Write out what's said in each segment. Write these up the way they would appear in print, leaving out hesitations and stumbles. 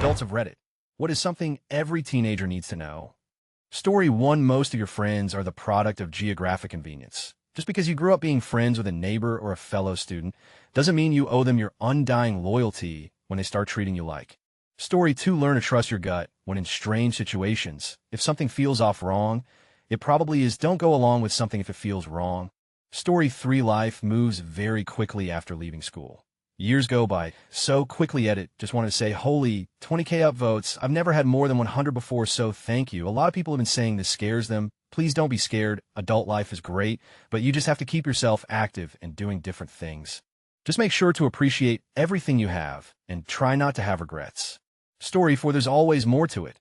Adults of Reddit. What is something every teenager needs to know? Story 1. Most of your friends are the product of geographic convenience. Just because you grew up being friends with a neighbor or a fellow student doesn't mean you owe them your undying loyalty when they start treating you like. Story 2. Learn to trust your gut when in strange situations. If something feels off wrong, it probably is. Don't go along with something if it feels wrong. Story 3. Life moves very quickly after leaving school. Years go by so quickly. Just wanted to say, holy, 20K upvotes. I've never had more than 100 before, so thank you. A lot of people have been saying this scares them. Please don't be scared. Adult life is great, but you just have to keep yourself active and doing different things. Just make sure to appreciate everything you have and try not to have regrets. Story 4. There's always more to it.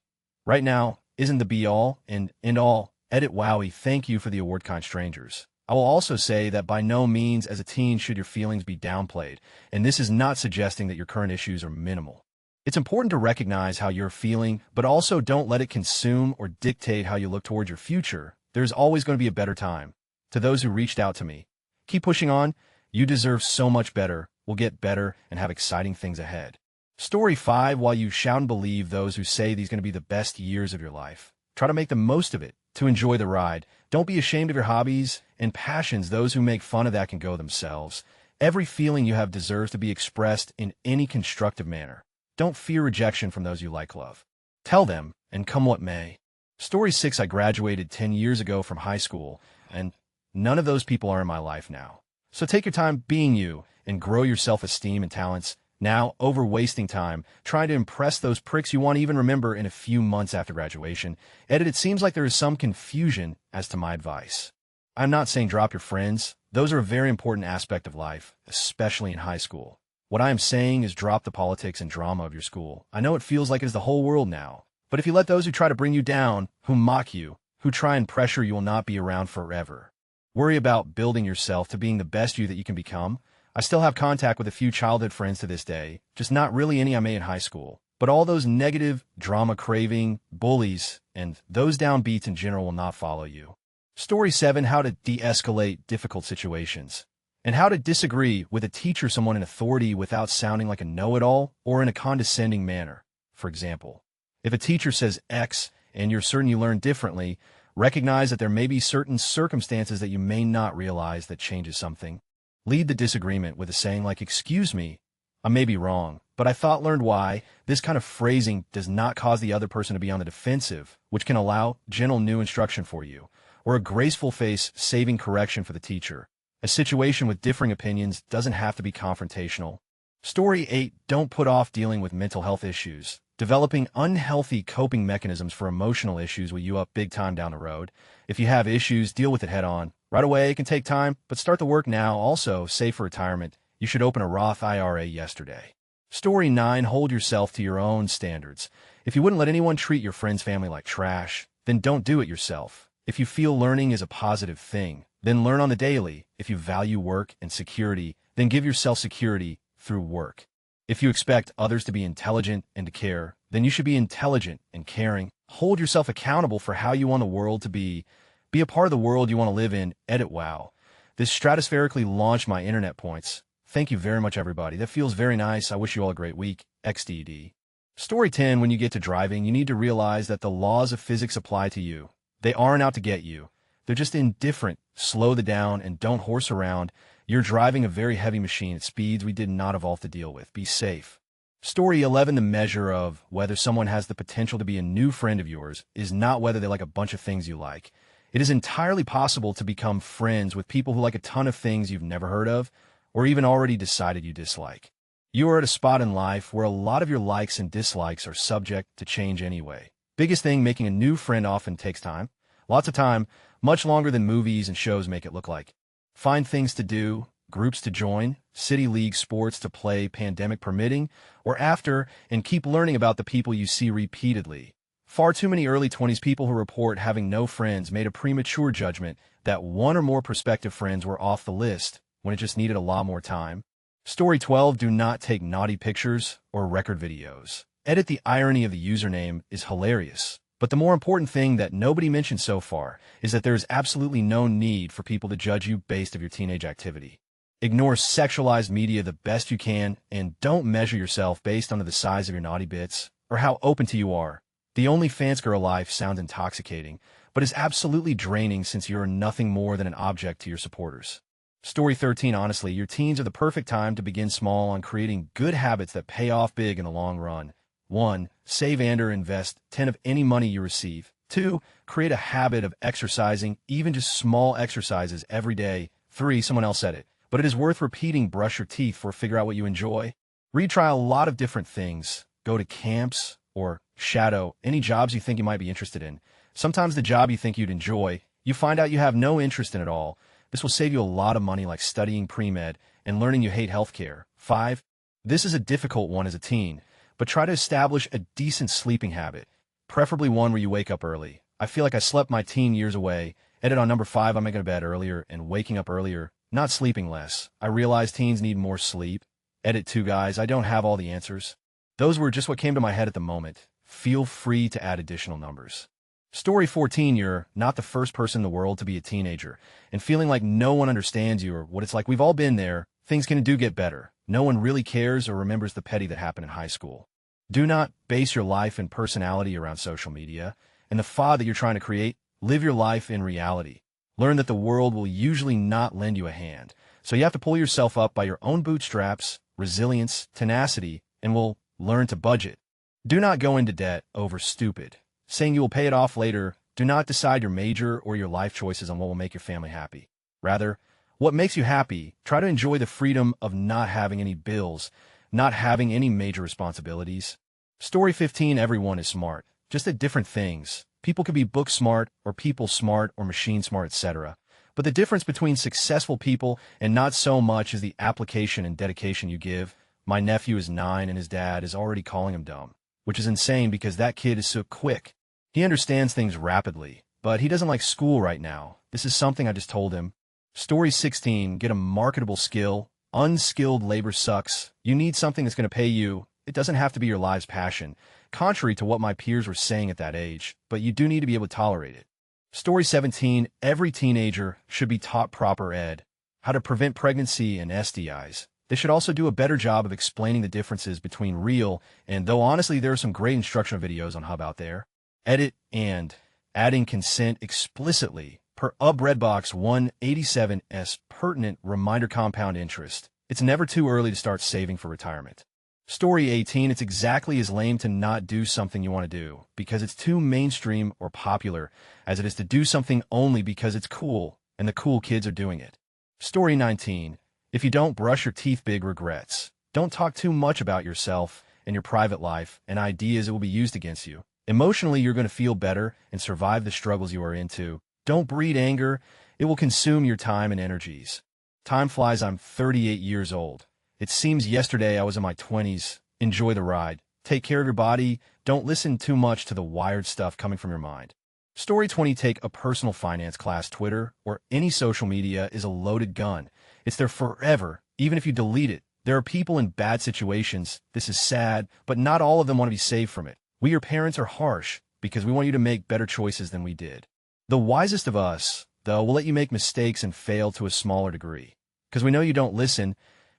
Right now isn't the be-all and end-all. Wowie, thank you for the award, kind strangers. I will also say that by no means as a teen should your feelings be downplayed, and this is not suggesting that your current issues are minimal. It's important to recognize how you're feeling, but also don't let it consume or dictate how you look towards your future. There's always going to be a better time. To those who reached out to me, keep pushing on. You deserve so much better, will get better, and have exciting things ahead. Story 5. While you shout and believe those who say these are going to be the best years of your life, try to make the most of it, to enjoy the ride. Don't be ashamed of your hobbies and passions. Those who make fun of that can go themselves. Every feeling you have deserves to be expressed in any constructive manner. Don't fear rejection from those you love. Tell them, and come what may. Story 6. I graduated 10 years ago from high school, and none of those people are in my life now. So take your time being you and grow your self-esteem and talents. Now, over wasting time, trying to impress those pricks you won't even remember in a few months after graduation. It seems like there is some confusion as to my advice. I'm not saying drop your friends. Those are a very important aspect of life, especially in high school. What I am saying is drop the politics and drama of your school. I know it feels like it is the whole world now, but if you let those who try to bring you down, who mock you, who try and pressure you will not be around forever. Worry about building yourself to being the best you that you can become. I still have contact with a few childhood friends to this day, just not really any I made in high school. But all those negative, drama-craving, bullies, and those downbeats in general will not follow you. Story 7. How to de-escalate difficult situations. And how to disagree with a teacher, someone in authority, without sounding like a know-it-all or in a condescending manner. For example, if a teacher says X and you're certain you learn differently, recognize that there may be certain circumstances that you may not realize that changes something. Lead the disagreement with a saying like, excuse me, I may be wrong, but I thought learned why. This kind of phrasing does not cause the other person to be on the defensive, which can allow gentle new instruction for you, or a graceful face saving correction for the teacher. A situation with differing opinions doesn't have to be confrontational. Story 8. Don't put off dealing with mental health issues. Developing unhealthy coping mechanisms for emotional issues will you up big time down the road. If you have issues, deal with it head on. Right away, it can take time, but start the work now. Also, save for retirement. You should open a Roth IRA yesterday. Story 9. Hold yourself to your own standards. If you wouldn't let anyone treat your friend's family like trash, then don't do it yourself. If you feel learning is a positive thing, then learn on the daily. If you value work and security, then give yourself security through work. If you expect others to be intelligent and to care, then you should be intelligent and caring. Hold yourself accountable for how you want the world to be. Be a part of the world you want to live in. Wow. This stratospherically launched my internet points. Thank you very much, everybody. That feels very nice. I wish you all a great week. XDD. Story 10. When you get to driving, you need to realize that the laws of physics apply to you. They aren't out to get you. They're just indifferent. Slow the down and don't horse around. You're driving a very heavy machine at speeds we did not evolve to deal with. Be safe. Story 11. The measure of whether someone has the potential to be a new friend of yours is not whether they like a bunch of things you like. It is entirely possible to become friends with people who like a ton of things you've never heard of, or even already decided you dislike. You are at a spot in life where a lot of your likes and dislikes are subject to change anyway. Biggest thing, making a new friend often takes time. Lots of time, much longer than movies and shows make it look like. Find things to do, groups to join, city league sports to play, pandemic permitting, or after, and keep learning about the people you see repeatedly. Far too many early 20s people who report having no friends made a premature judgment that one or more prospective friends were off the list when it just needed a lot more time. Story 12. Do not take naughty pictures or record videos. The irony of the username is hilarious, but the more important thing that nobody mentioned so far is that there is absolutely no need for people to judge you based on your teenage activity. Ignore sexualized media the best you can, and don't measure yourself based on the size of your naughty bits. or how open to you are. The OnlyFans girl life sounds intoxicating, but is absolutely draining since you're nothing more than an object to your supporters. Story 13. Honestly, your teens are the perfect time to begin small on creating good habits that pay off big in the long run. 1. Save and/or invest 10 of any money you receive. 2. Create a habit of exercising, even just small exercises every day. 3. Someone else said it, but it is worth repeating. Brush your teeth or figure out what you enjoy. Retry a lot of different things. Go to camps or shadow any jobs you think you might be interested in. Sometimes the job you think you'd enjoy, you find out you have no interest in at all. This will save you a lot of money, like studying pre-med and learning you hate healthcare. 5. This is a difficult one as a teen, but try to establish a decent sleeping habit, preferably one where you wake up early. I feel like I slept my teen years away. Edit on number 5, I'm making to bed earlier and waking up earlier, not sleeping less. I realize teens need more sleep. Edit 2, guys, I don't have all the answers. Those were just what came to my head at the moment. Feel free to add additional numbers. Story 14. You're not the first person in the world to be a teenager and feeling like no one understands you or what it's like. We've all been there. Things can get better. No one really cares or remembers the petty that happened in high school. Do not base your life and personality around social media and the fad that you're trying to create. Live your life in reality. Learn that the world will usually not lend you a hand, so you have to pull yourself up by your own bootstraps, resilience, tenacity, and will learn to budget. Do not go into debt over stupid, saying you will pay it off later. Do not decide your major or your life choices on what will make your family happy. Rather, what makes you happy. Try to enjoy the freedom of not having any bills, not having any major responsibilities. Story 15. Everyone is smart, just at different things. People could be book smart or people smart or machine smart, etc. But the difference between successful people and not so much is the application and dedication you give. My nephew is 9 and his dad is already calling him dumb, which is insane because that kid is so quick. He understands things rapidly, but he doesn't like school right now. This is something I just told him. Story 16. Get a marketable skill. Unskilled labor sucks. You need something that's going to pay you. It doesn't have to be your life's passion, contrary to what my peers were saying at that age, but you do need to be able to tolerate it. Story 17. Every teenager should be taught proper ed, how to prevent pregnancy and STIs. They should also do a better job of explaining the differences between real and, though honestly there are some great instructional videos on Hub out there. Edit and adding consent explicitly per Redbox 187's pertinent reminder compound interest. It's never too early to start saving for retirement. Story 18. It's exactly as lame to not do something you want to do because it's too mainstream or popular as it is to do something only because it's cool and the cool kids are doing it. Story 19. If you don't brush your teeth, big regrets. Don't talk too much about yourself and your private life and ideas that will be used against you. Emotionally, you're going to feel better and survive the struggles you are into. Don't breed anger. It will consume your time and energies. Time flies. I'm 38 years old. It seems yesterday I was in my 20s. Enjoy the ride. Take care of your body. Don't listen too much to the wired stuff coming from your mind. Story 20. Take a personal finance class. Twitter or any social media is a loaded gun. It's there forever, even if you delete it. There are people in bad situations. This is sad, but not all of them want to be saved from it. We, your parents, are harsh because we want you to make better choices than we did. The wisest of us, though, will let you make mistakes and fail to a smaller degree. Because we know you don't listen.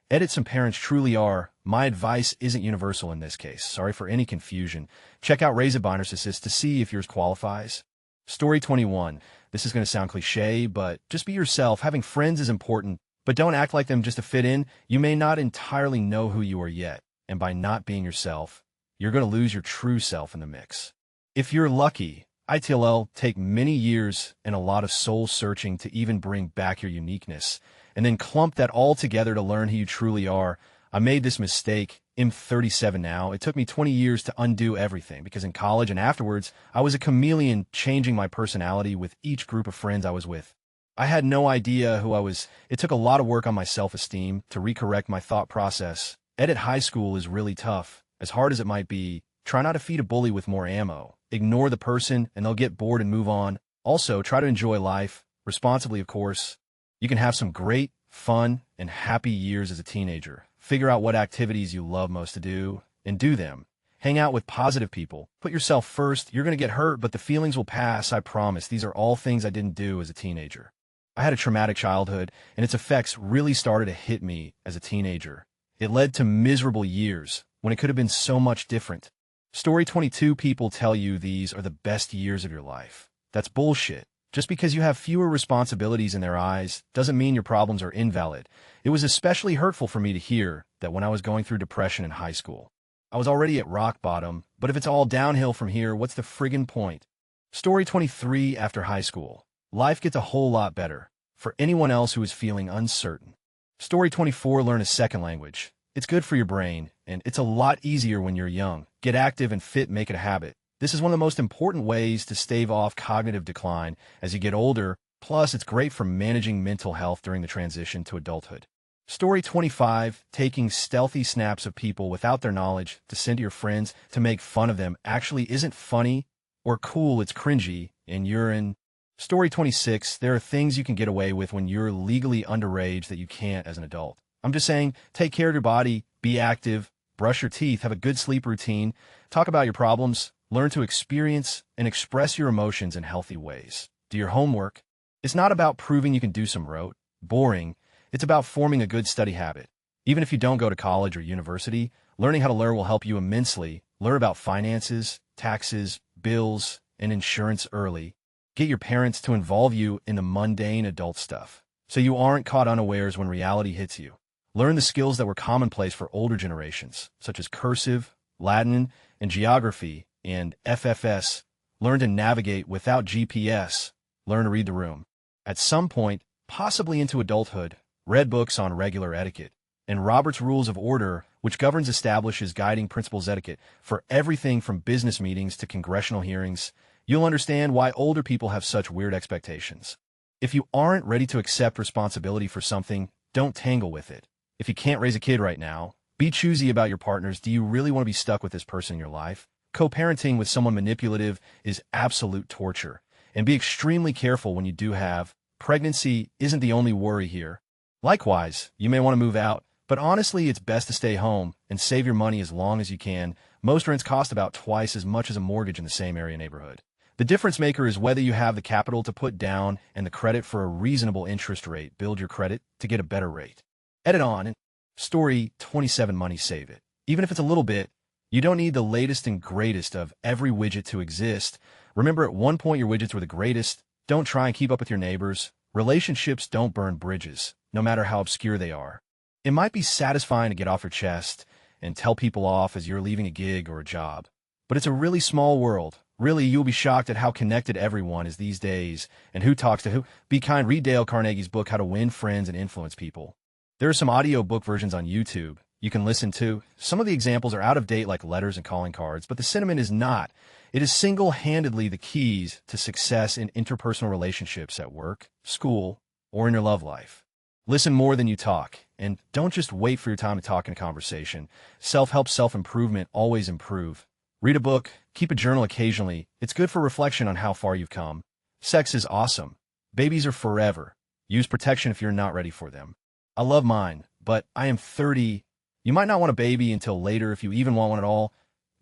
Edit, some parents truly are. My advice isn't universal in this case. Sorry for any confusion. Check out Raise a Binder's Assist to see if yours qualifies. Story 21. This is going to sound cliche, but just be yourself. Having friends is important, but don't act like them just to fit in. You may not entirely know who you are yet, and by not being yourself, you're going to lose your true self in the mix. If you're lucky, ITLL take many years and a lot of soul searching to even bring back your uniqueness, and then clump that all together to learn who you truly are. I made this mistake. I'm 37 now. It took me 20 years to undo everything because in college and afterwards, I was a chameleon, changing my personality with each group of friends I was with. I had no idea who I was. It took a lot of work on my self-esteem to recorrect my thought process. Edit, high school is really tough. As hard as it might be, try not to feed a bully with more ammo. Ignore the person and they'll get bored and move on. Also, try to enjoy life, responsibly of course. You can have some great, fun, and happy years as a teenager. Figure out what activities you love most to do, and do them. Hang out with positive people. Put yourself first. You're going to get hurt, but the feelings will pass, I promise. These are all things I didn't do as a teenager. I had a traumatic childhood, and its effects really started to hit me as a teenager. It led to miserable years, when it could have been so much different. Story 22. People tell you these are the best years of your life. That's bullshit. Just because you have fewer responsibilities in their eyes doesn't mean your problems are invalid. It was especially hurtful for me to hear that when I was going through depression in high school. I was already at rock bottom, but if it's all downhill from here, what's the friggin' point? Story 23. After high school, life gets a whole lot better for anyone else who is feeling uncertain. Story 24. Learn a second language. It's good for your brain, and it's a lot easier when you're young. Get active and fit, make it a habit. This is one of the most important ways to stave off cognitive decline as you get older, plus it's great for managing mental health during the transition to adulthood. Story 25. Taking stealthy snaps of people without their knowledge to send to your friends to make fun of them actually isn't funny or cool, it's cringy, and you're in. Story 26. There are things you can get away with when you're legally underage that you can't as an adult. I'm just saying, take care of your body, be active, brush your teeth, have a good sleep routine, talk about your problems, learn to experience and express your emotions in healthy ways. Do your homework. It's not about proving you can do some rote, boring. It's about forming a good study habit. Even if you don't go to college or university, learning how to learn will help you immensely. Learn about finances, taxes, bills, and insurance early. Get your parents to involve you in the mundane adult stuff, so you aren't caught unawares when reality hits you. Learn the skills that were commonplace for older generations, such as cursive, Latin, and geography, and FFS. Learn to navigate without GPS. Learn to read the room. At some point, possibly into adulthood, read books on regular etiquette, and Robert's Rules of Order, which establishes guiding principles etiquette for everything from business meetings to congressional hearings. You'll understand why older people have such weird expectations. If you aren't ready to accept responsibility for something, don't tangle with it. If you can't raise a kid right now, be choosy about your partners. Do you really want to be stuck with this person in your life? Co-parenting with someone manipulative is absolute torture. And be extremely careful when you do have. Pregnancy isn't the only worry here. Likewise, you may want to move out, but honestly, it's best to stay home and save your money as long as you can. Most rents cost about twice as much as a mortgage in the same area neighborhood. The difference maker is whether you have the capital to put down and the credit for a reasonable interest rate. Build your credit to get a better rate. Edit on. Story 27. Money, save it. Even if it's a little bit, you don't need the latest and greatest of every widget to exist. Remember, at one point your widgets were the greatest. Don't try and keep up with your neighbors. Relationships don't burn bridges, no matter how obscure they are. It might be satisfying to get off your chest and tell people off as you're leaving a gig or a job. But it's a really small world. Really, you'll be shocked at how connected everyone is these days and who talks to who. Be kind. Read Dale Carnegie's book, How to Win Friends and Influence People. There are some audiobook versions on YouTube you can listen to. Some of the examples are out of date, like letters and calling cards, but the sentiment is not. It is single-handedly the keys to success in interpersonal relationships at work, school, or in your love life. Listen more than you talk, and don't just wait for your time to talk in a conversation. Self-help, self-improvement, always improve. Read a book, keep a journal occasionally. It's good for reflection on how far you've come. Sex is awesome. Babies are forever. Use protection if you're not ready for them. I love mine, but I am 30. You might not want a baby until later if you even want one at all.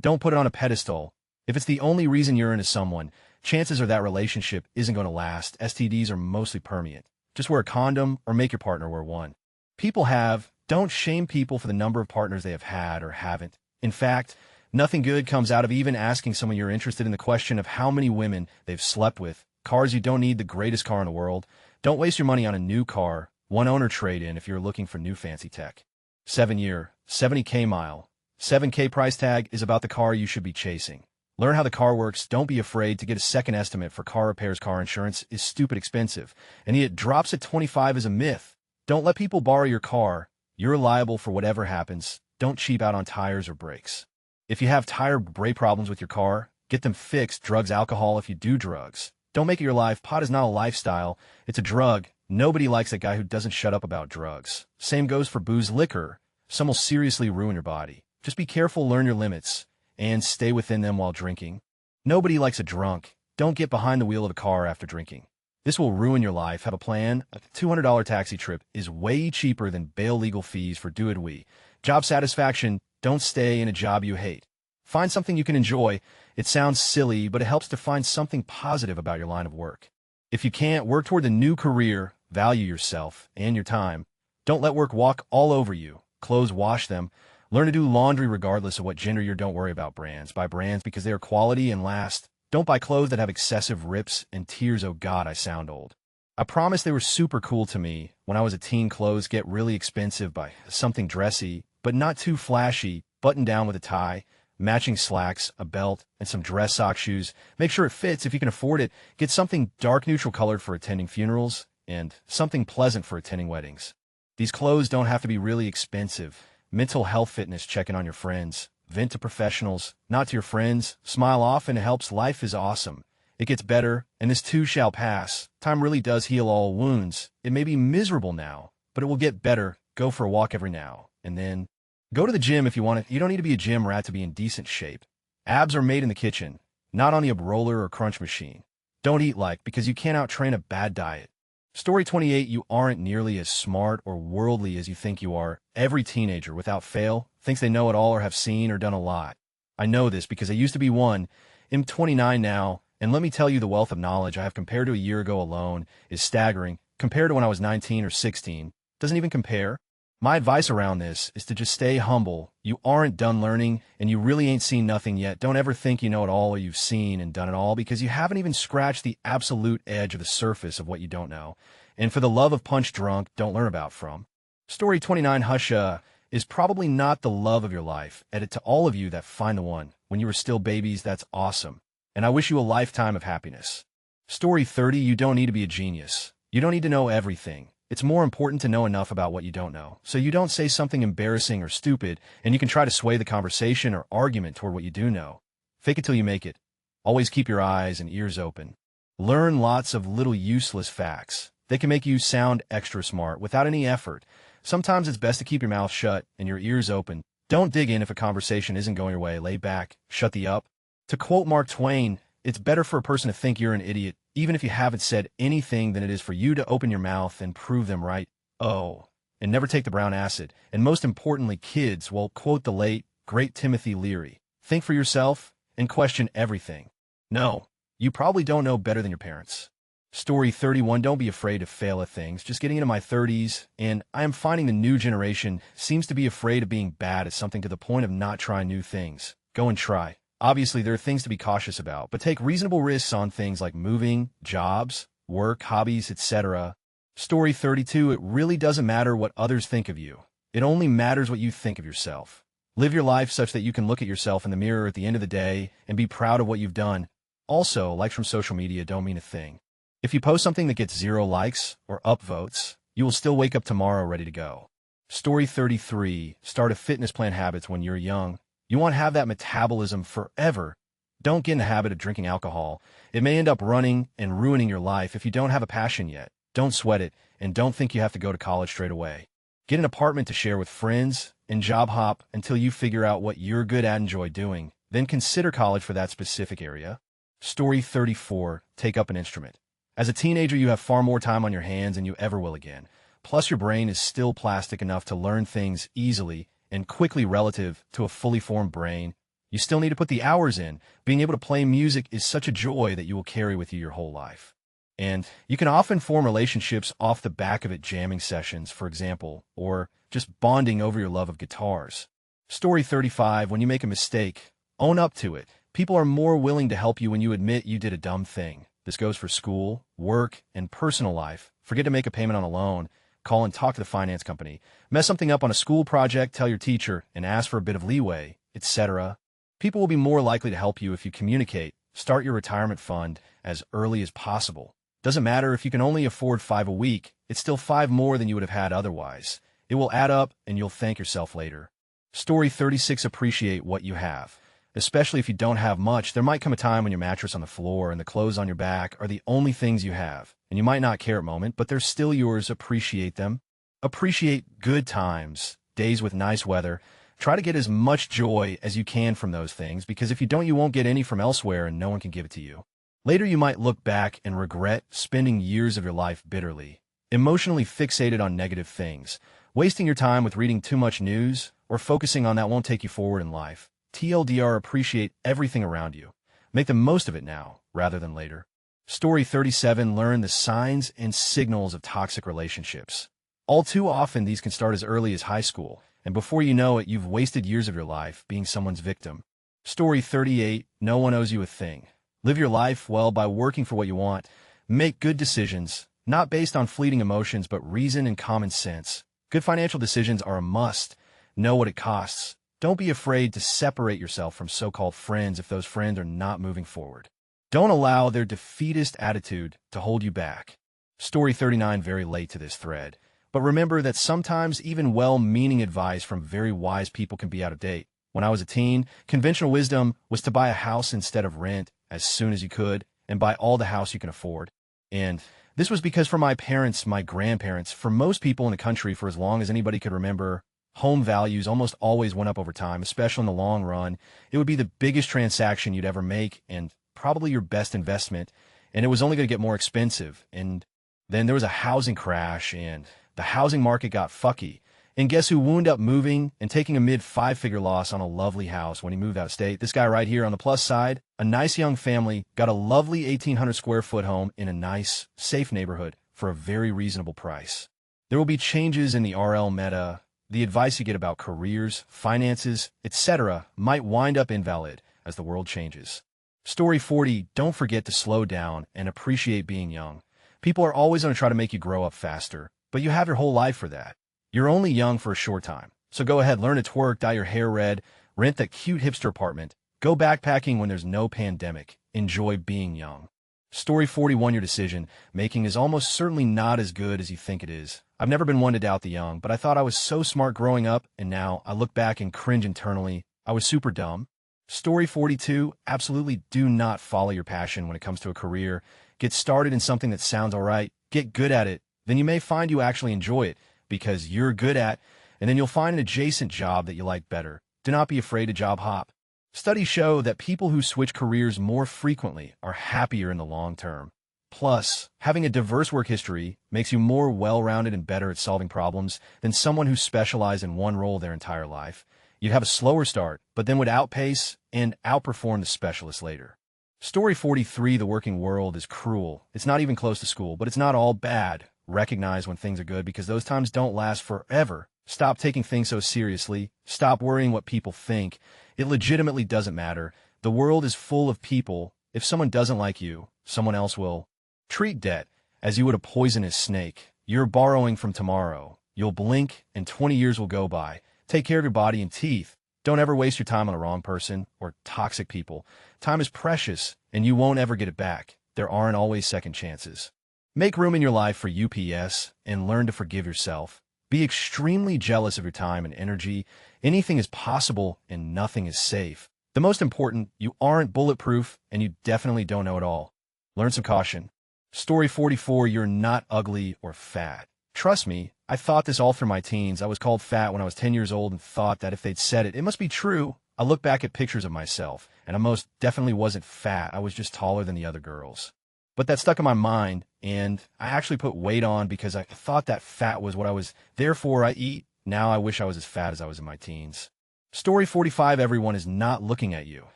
Don't put it on a pedestal. If it's the only reason you're into someone, chances are that relationship isn't going to last. STDs are mostly permanent. Just wear a condom or make your partner wear one. People have. Don't shame people for the number of partners they have had or haven't. In fact, nothing good comes out of even asking someone you're interested in the question of how many women they've slept with. Cars, you don't need the greatest car in the world. Don't waste your money on a new car. One owner trade-in if you're looking for new fancy tech. 7-year, 70K mile. 7K price tag is about the car you should be chasing. Learn how the car works. Don't be afraid to get a second estimate for car repairs. Car insurance is stupid expensive, and yet drops at 25 is a myth. Don't let people borrow your car. You're liable for whatever happens. Don't cheap out on tires or brakes. If you have tire brake problems with your car, get them fixed. Drugs, alcohol if you do drugs. Don't make it your life. Pot is not a lifestyle. It's a drug. Nobody likes a guy who doesn't shut up about drugs. Same goes for booze, liquor. Some will seriously ruin your body. Just be careful, learn your limits, and stay within them while drinking. Nobody likes a drunk. Don't get behind the wheel of a car after drinking. This will ruin your life. Have a plan. A $200 taxi trip is way cheaper than bail legal fees for do-it-we. Job satisfaction. Don't stay in a job you hate. Find something you can enjoy. It sounds silly, but it helps to find something positive about your line of work. If you can't, work toward a new career. Value yourself and your time. Don't let work walk all over you. Clothes, wash them. Learn to do laundry regardless of what gender you're. Don't worry about brands. Buy brands because they are quality and last. Don't buy clothes that have excessive rips and tears. Oh God, I sound old. I promise they were super cool to me when I was a teen. Clothes get really expensive. Buy something dressy, but not too flashy, button down with a tie, matching slacks, a belt, and some dress sock shoes. Make sure it fits if you can afford it. Get something dark neutral colored for attending funerals and something pleasant for attending weddings. These clothes don't have to be really expensive. Mental health fitness, check in on your friends. Vent to professionals, not to your friends. Smile often, it helps. Life is awesome. It gets better, and this too shall pass. Time really does heal all wounds. It may be miserable now, but it will get better. Go for a walk every now and then. Go to the gym if you want it. You don't need to be a gym rat to be in decent shape. Abs are made in the kitchen, not on the ab roller or crunch machine. Don't eat like because you can't out-train a bad diet. Story 28, you aren't nearly as smart or worldly as you think you are. Every teenager, without fail, thinks they know it all or have seen or done a lot. I know this because I used to be one. I'm 29 now, and let me tell you, the wealth of knowledge I have compared to a year ago alone is staggering. Compared to when I was 19 or 16, doesn't even compare. My advice around this is to just stay humble. You aren't done learning, and you really ain't seen nothing yet. Don't ever think you know it all or you've seen and done it all, because you haven't even scratched the absolute edge of the surface of what you don't know. And for the love of punch drunk, don't learn about from. Story 29, Husha, is probably not the love of your life. Edit to all of you that find the one. When you were still babies, that's awesome. And I wish you a lifetime of happiness. Story 30, you don't need to be a genius. You don't need to know everything. It's more important to know enough about what you don't know, so you don't say something embarrassing or stupid, and you can try to sway the conversation or argument toward what you do know. Fake it till you make it. Always keep your eyes and ears open. Learn lots of little useless facts. They can make you sound extra smart without any effort. Sometimes it's best to keep your mouth shut and your ears open. Don't dig in if a conversation isn't going your way. Lay back. Shut the up. To quote Mark Twain, it's better for a person to think you're an idiot, even if you haven't said anything, than it is for you to open your mouth and prove them right. Oh, and never take the brown acid. And most importantly, kids, well, quote the late, great Timothy Leary, think for yourself and question everything. No, you probably don't know better than your parents. Story 31, don't be afraid to fail at things. Just getting into my 30s, and I am finding the new generation seems to be afraid of being bad at something to the point of not trying new things. Go and try. Obviously, there are things to be cautious about, but take reasonable risks on things like moving, jobs, work, hobbies, etc. Story 32, it really doesn't matter what others think of you. It only matters what you think of yourself. Live your life such that you can look at yourself in the mirror at the end of the day and be proud of what you've done. Also, likes from social media don't mean a thing. If you post something that gets 0 likes or upvotes, you will still wake up tomorrow ready to go. Story 33, start a fitness plan habits when you're young. You want to have that metabolism forever. Don't get in the habit of drinking alcohol. It may end up running and ruining your life if you don't have a passion yet. Don't sweat it, and don't think you have to go to college straight away. Get an apartment to share with friends and job hop until you figure out what you're good at and enjoy doing. Then consider college for that specific area. Story 34, take up an instrument. As a teenager, you have far more time on your hands than you ever will again. Plus, your brain is still plastic enough to learn things easily and quickly relative to a fully formed brain. You still need to put the hours in. Being able to play music is such a joy that you will carry with you your whole life. And you can often form relationships off the back of it, jamming sessions, for example, or just bonding over your love of guitars. Story 35, when you make a mistake, own up to it. People are more willing to help you when you admit you did a dumb thing. This goes for school, work, and personal life. Forget to make a payment on a loan. Call and talk to the finance company. Mess something up on a school project, tell your teacher, and ask for a bit of leeway, etc. People will be more likely to help you if you communicate. Start your retirement fund as early as possible. Doesn't matter if you can only afford 5 a week, it's still 5 more than you would have had otherwise. It will add up, and you'll thank yourself later. Story 36, appreciate what you have. Especially if you don't have much, there might come a time when your mattress on the floor and the clothes on your back are the only things you have. And you might not care at the moment, but they're still yours. Appreciate them. Appreciate good times, days with nice weather. Try to get as much joy as you can from those things, because if you don't, you won't get any from elsewhere and no one can give it to you. Later, you might look back and regret spending years of your life bitterly, emotionally fixated on negative things. Wasting your time with reading too much news or focusing on that won't take you forward in life. TLDR, appreciate everything around you. Make the most of it now, rather than later. Story 37, learn the signs and signals of toxic relationships. All too often, these can start as early as high school. And before you know it, you've wasted years of your life being someone's victim. Story 38, no one owes you a thing. Live your life well by working for what you want. Make good decisions, not based on fleeting emotions, but reason and common sense. Good financial decisions are a must. Know what it costs. Don't be afraid to separate yourself from so-called friends if those friends are not moving forward. Don't allow their defeatist attitude to hold you back. Story 39, very late to this thread. But remember that sometimes even well-meaning advice from very wise people can be out of date. When I was a teen, conventional wisdom was to buy a house instead of rent as soon as you could and buy all the house you can afford. And this was because for my parents, my grandparents, for most people in the country for as long as anybody could remember, home values almost always went up over time, especially in the long run. It would be the biggest transaction you'd ever make and probably your best investment, and it was only going to get more expensive. And then there was a housing crash, and the housing market got fucky. And guess who wound up moving and taking a mid-five-figure loss on a lovely house when he moved out of state? This guy right here on the plus side, a nice young family, got a lovely 1,800 square foot home in a nice, safe neighborhood for a very reasonable price. There will be changes in the RL meta. The advice you get about careers, finances, etc. might wind up invalid as the world changes. Story 40, don't forget to slow down and appreciate being young. People are always going to try to make you grow up faster, but you have your whole life for that. You're only young for a short time, so go ahead, learn to twerk, dye your hair red, rent that cute hipster apartment, go backpacking when there's no pandemic, enjoy being young. Story 41, your decision making is almost certainly not as good as you think it is. I've never been one to doubt the young, but I thought I was so smart growing up, and now I look back and cringe internally. I was super dumb. Story 42, absolutely do not follow your passion when it comes to a career. Get started in something that sounds all right, get good at it, then you may find you actually enjoy it because you're good at, and then you'll find an adjacent job that you like better. Do not be afraid to job hop. Studies show that people who switch careers more frequently are happier in the long term. Plus, having a diverse work history makes you more well-rounded and better at solving problems than someone who specialized in one role their entire life. You'd have a slower start, but then would outpace and outperform the specialist later. Story 43, the working world is cruel. It's not even close to school, but it's not all bad. Recognize when things are good because those times don't last forever. Stop taking things so seriously. Stop worrying what people think. It legitimately doesn't matter. The world is full of people. If someone doesn't like you, someone else will. Treat debt as you would a poisonous snake. You're borrowing from tomorrow. You'll blink and 20 years will go by. Take care of your body and teeth. Don't ever waste your time on the wrong person or toxic people. Time is precious, and you won't ever get it back. There aren't always second chances. Make room in your life for UPS and learn to forgive yourself. Be extremely jealous of your time and energy. Anything is possible and nothing is safe. The most important, you aren't bulletproof and you definitely don't know it all. Learn some caution. Story 44, you're not ugly or fat. Trust me, I thought this all through my teens. I was called fat when I was 10 years old and thought that if they'd said it, it must be true. I look back at pictures of myself, and I most definitely wasn't fat. I was just taller than the other girls. But that stuck in my mind, and I actually put weight on because I thought that fat was what I was. Therefore, I eat. Now I wish I was as fat as I was in my teens. Story 45, everyone is not looking at you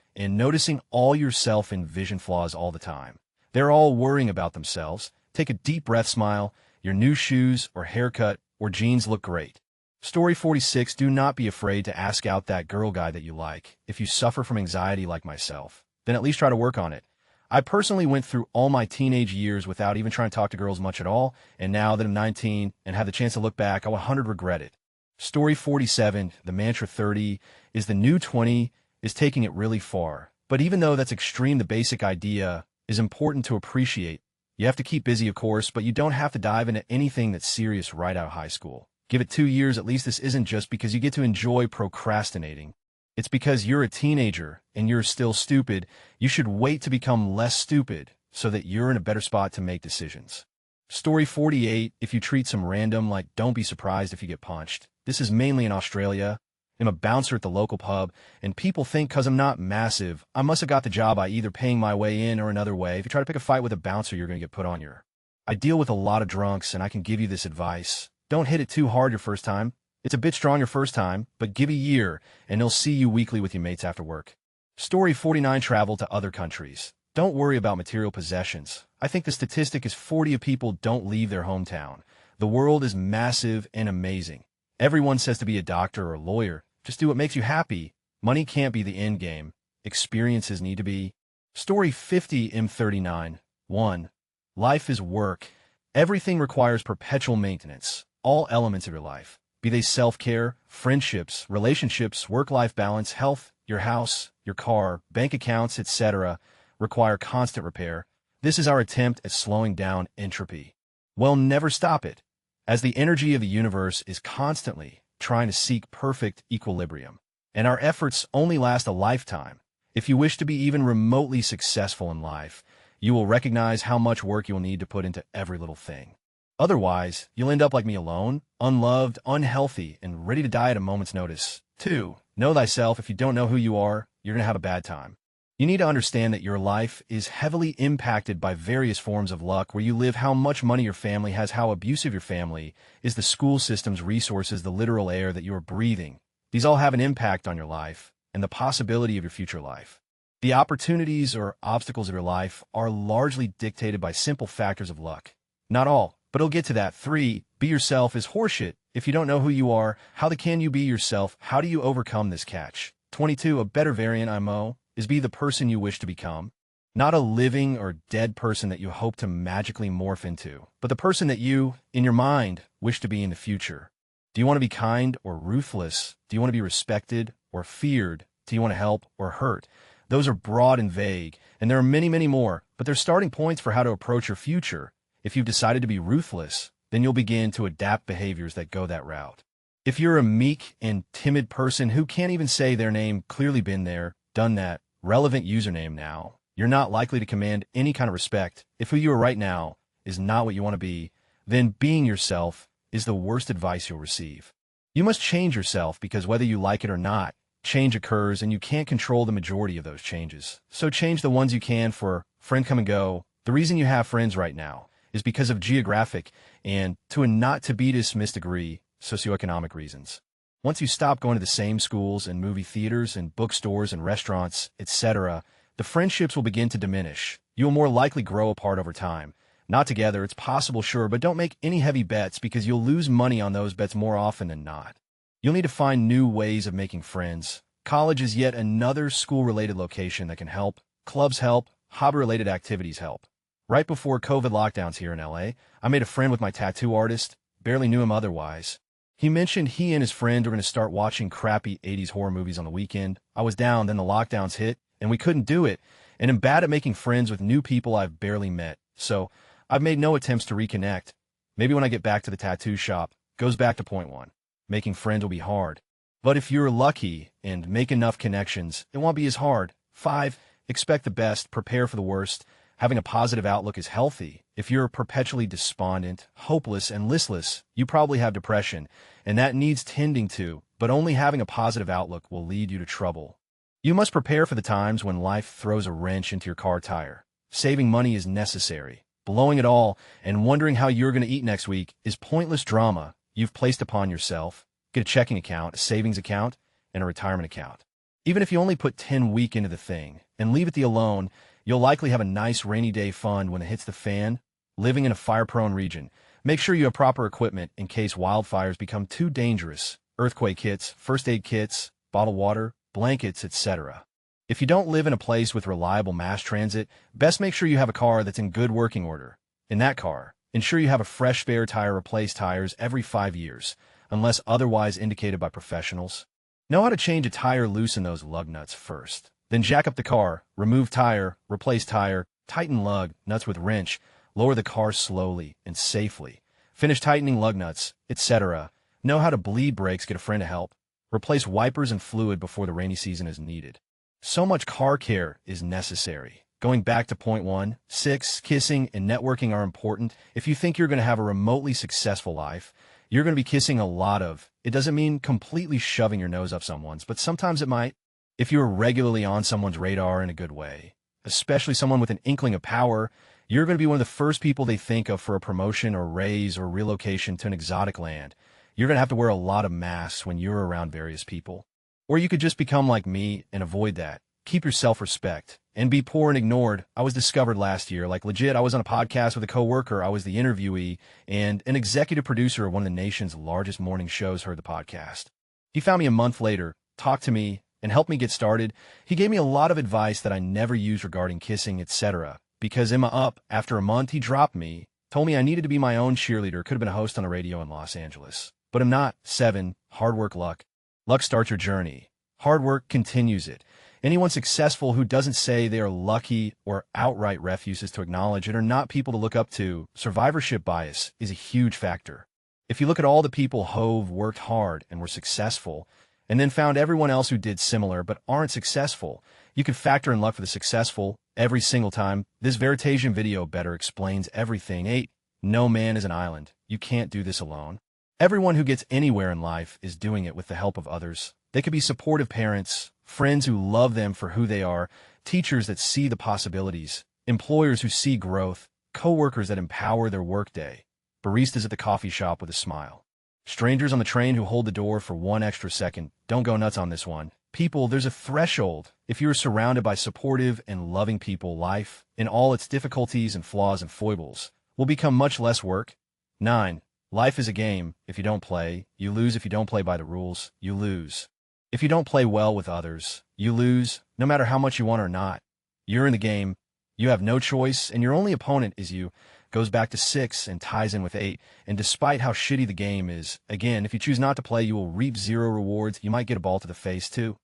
and noticing all your self and vision flaws all the time. They're all worrying about themselves. Take a deep breath, smile. Your new shoes or haircut or jeans look great. Story 46, do not be afraid to ask out that girl guy that you like. If you suffer from anxiety like myself, then at least try to work on it. I personally went through all my teenage years without even trying to talk to girls much at all, and now that I'm 19 and have the chance to look back, I 100% regret it. Story 47, the mantra 30 is the new 20 is taking it really far. But even though that's extreme, the basic idea is important to appreciate. You have to keep busy, of course, but you don't have to dive into anything that's serious right out of high school. Give it 2 years, at least this isn't just because you get to enjoy procrastinating. It's because you're a teenager and you're still stupid. You should wait to become less stupid so that you're in a better spot to make decisions. Story 48, if you treat some random, like don't be surprised if you get punched. This is mainly in Australia. I'm a bouncer at the local pub, and people think because I'm not massive, I must have got the job by either paying my way in or another way. If you try to pick a fight with a bouncer, you're going to get put on your. I deal with a lot of drunks, and I can give you this advice. Don't hit it too hard your first time. It's a bit strong your first time, but give a year, and they'll see you weekly with your mates after work. Story 49, travel to other countries. Don't worry about material possessions. I think the statistic is 40 of people don't leave their hometown. The world is massive and amazing. Everyone says to be a doctor or a lawyer. Just do what makes you happy. Money can't be the end game. Experiences need to be. Story 50M39. 1. Life is work. Everything requires perpetual maintenance. All elements of your life, be they self-care, friendships, relationships, work-life balance, health, your house, your car, bank accounts, etc., require constant repair. This is our attempt at slowing down entropy. We'll never stop it, as the energy of the universe is constantly trying to seek perfect equilibrium, and our efforts only last a lifetime. If you wish to be even remotely successful in life, you will recognize how much work you will need to put into every little thing. Otherwise, you'll end up like me, alone, unloved, unhealthy, and ready to die at a moment's notice. 2. Know thyself. If you don't know who you are, you're going to have a bad time. You need to understand that your life is heavily impacted by various forms of luck, where you live, how much money your family has, how abusive your family is, the school system's resources, the literal air that you are breathing. These all have an impact on your life and the possibility of your future life. The opportunities or obstacles of your life are largely dictated by simple factors of luck. Not all, but it'll get to that. 3. Be yourself is horseshit. If you don't know who you are, how can you be yourself? How do you overcome this catch? 22. A better variant IMO is be the person you wish to become. Not a living or dead person that you hope to magically morph into, but the person that you, in your mind, wish to be in the future. Do you want to be kind or ruthless? Do you want to be respected or feared? Do you want to help or hurt? Those are broad and vague, and there are many, many more, but they're starting points for how to approach your future. If you've decided to be ruthless, then you'll begin to adapt behaviors that go that route. If you're a meek and timid person who can't even say their name, clearly been there, done that, relevant username now, you're not likely to command any kind of respect. If who you are right now is not what you want to be, then being yourself is the worst advice you'll receive. You must change yourself, because whether you like it or not, change occurs and you can't control the majority of those changes. So change the ones you can. For friend come and go. The reason you have friends right now is because of geographic and, to a not to be dismissed degree, socioeconomic reasons. Once you stop going to the same schools and movie theaters and bookstores and restaurants, etc., the friendships will begin to diminish. You will more likely grow apart over time. Not together, it's possible, sure, but don't make any heavy bets, because you'll lose money on those bets more often than not. You'll need to find new ways of making friends. College is yet another school-related location that can help. Clubs help. Hobby-related activities help. Right before COVID lockdowns here in LA, I made a friend with my tattoo artist. Barely knew him otherwise. He mentioned he and his friend are going to start watching crappy 80s horror movies on the weekend. I was down, then the lockdowns hit, and we couldn't do it. And I'm bad at making friends with new people I've barely met. So I've made no attempts to reconnect. Maybe when I get back to the tattoo shop. Goes back to point 1. Making friends will be hard. But if you're lucky and make enough connections, it won't be as hard. 5. Expect the best. Prepare for the worst. Having a positive outlook is healthy. If you're perpetually despondent, hopeless, and listless, you probably have depression, and that needs tending to, but only having a positive outlook will lead you to trouble. You must prepare for the times when life throws a wrench into your car tire. Saving money is necessary. Blowing it all and wondering how you're going to eat next week is pointless drama you've placed upon yourself. Get a checking account, a savings account, and a retirement account. Even if you only put 10 weeks into the thing and leave it alone, you'll likely have a nice rainy day fund when it hits the fan. Living in a fire-prone region, make sure you have proper equipment in case wildfires become too dangerous. Earthquake kits, first aid kits, bottled water, blankets, etc. If you don't live in a place with reliable mass transit, best make sure you have a car that's in good working order. In that car, ensure you have a fresh spare tire. Replace tires every 5 years, unless otherwise indicated by professionals. Know how to change a tire. Loosen those lug nuts first. Then jack up the car, remove tire, replace tire, tighten lug nuts with wrench, lower the car slowly and safely. Finish tightening lug nuts, etc. Know how to bleed brakes. Get a friend to help. Replace wipers and fluid before the rainy season is needed. So much car care is necessary. Going back to point 1, 6, kissing and networking are important. If you think you're going to have a remotely successful life, you're going to be kissing a lot of. It doesn't mean completely shoving your nose up someone's, but sometimes it might. If you're regularly on someone's radar in a good way, especially someone with an inkling of power, you're going to be one of the first people they think of for a promotion or raise or relocation to an exotic land. You're going to have to wear a lot of masks when you're around various people. Or you could just become like me and avoid that. Keep your self-respect. And be poor and ignored. I was discovered last year. Like legit, I was on a podcast with a coworker. I was the interviewee, and an executive producer of one of the nation's largest morning shows heard the podcast. He found me a month later, talked to me, and helped me get started. He gave me a lot of advice that I never used regarding kissing, etc. Because in my up, after a month, he dropped me, told me I needed to be my own cheerleader, could have been a host on a radio in Los Angeles. But I'm not. 7. Hard work, luck. Luck starts your journey. Hard work continues it. Anyone successful who doesn't say they are lucky or outright refuses to acknowledge it are not people to look up to. Survivorship bias is a huge factor. If you look at all the people who've worked hard and were successful, and then found everyone else who did similar but aren't successful, you could factor in luck for the successful every single time. This Veritasium video better explains everything. 8. No man is an island. You can't do this alone. Everyone who gets anywhere in life is doing it with the help of others. They could be supportive parents, friends who love them for who they are, teachers that see the possibilities, employers who see growth, coworkers that empower their workday, baristas at the coffee shop with a smile, strangers on the train who hold the door for 1 extra second. Don't go nuts on this one. People, there's a threshold. If you're surrounded by supportive and loving people, life, in all its difficulties and flaws and foibles, will become much less work. 9. Life is a game. If you don't play, you lose. If you don't play by the rules, you lose. If you don't play well with others, you lose, no matter how much you want or not. You're in the game. You have no choice, and your only opponent is you. Goes back to 6 and ties in with 8. And despite how shitty the game is, again, if you choose not to play, you will reap 0 rewards. You might get a ball to the face, too.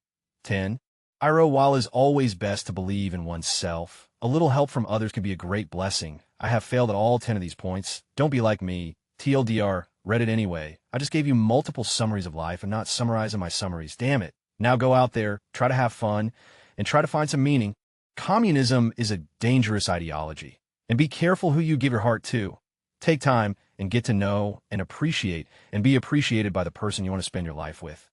10. While it's always best to believe in oneself, a little help from others can be a great blessing. I have failed at all 10 of these points. Don't be like me. TLDR, Reddit anyway. I just gave you multiple summaries of life and not summarizing my summaries. Damn it. Now go out there, try to have fun, and try to find some meaning. Communism is a dangerous ideology. And be careful who you give your heart to. Take time and get to know and appreciate and be appreciated by the person you want to spend your life with.